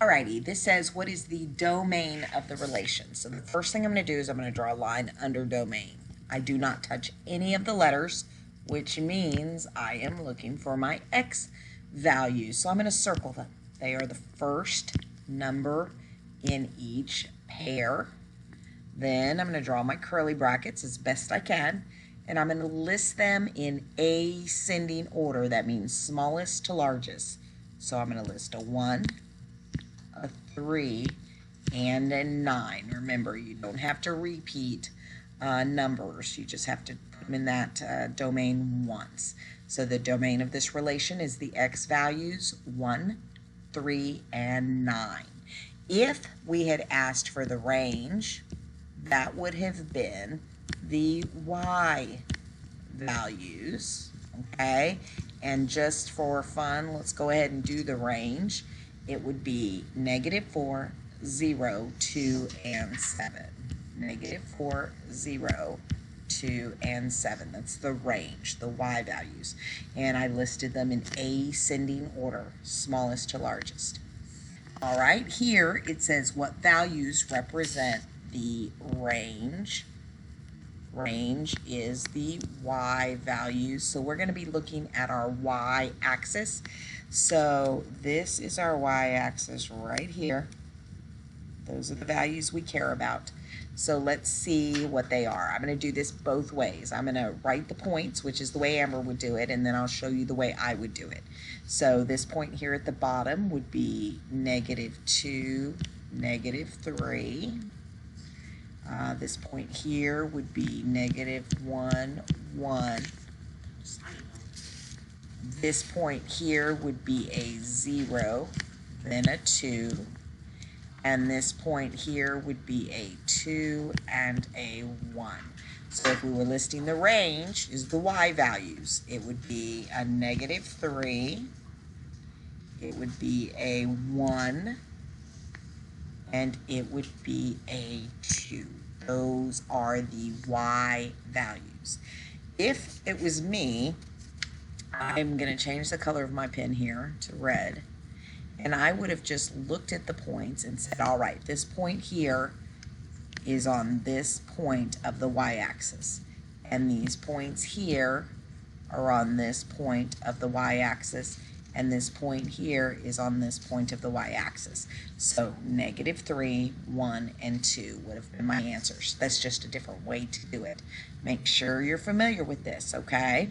Alrighty, this says what is the domain of the relation. So the first thing I'm going to do is I'm going to draw a line under domain. I do not touch any of the letters, which means I am looking for my x values. So I'm going to circle them. They are the first number in each pair. Then I'm going to draw my curly brackets as best I can, and I'm going to list them in ascending order. That means smallest to largest. So I'm going to list a 1, a 3, and a 9. Remember, you don't have to repeat numbers. You just have to put them in that domain once. So the domain of this relation is the x values 1, 3, and 9. If we had asked for the range, that would have been the y values, okay? And just for fun, let's go ahead and do the range. It would be -4, 0, 2, and 7. -4, 0, 2, and 7. That's the range, the y values. And I listed them in ascending order, smallest to largest. All right, here it says what values represent the range. Range is the y values. So we're going to be looking at our y-axis. So this is our y-axis right here. Those are the values we care about. So let's see what they are. I'm going to do this both ways. I'm going to write the points, which is the way Amber would do it, and then I'll show you the way I would do it. So this point here at the bottom would be -2, -3. This point here would be -1, 1. This point here would be a 0, then a 2. And this point here would be a 2 and a 1. So if we were listing the range, is the y values, it would be a -3, it would be a 1, and it would be a 2. Those are the y values. If it was me, I'm going to change the color of my pen here to red. And I would have just looked at the points and said, all right, this point here is on this point of the y-axis. And these points here are on this point of the y-axis. And this point here is on this point of the y-axis. So -3, 1, and 2 would have been my answers. That's just a different way to do it. Make sure you're familiar with this, okay?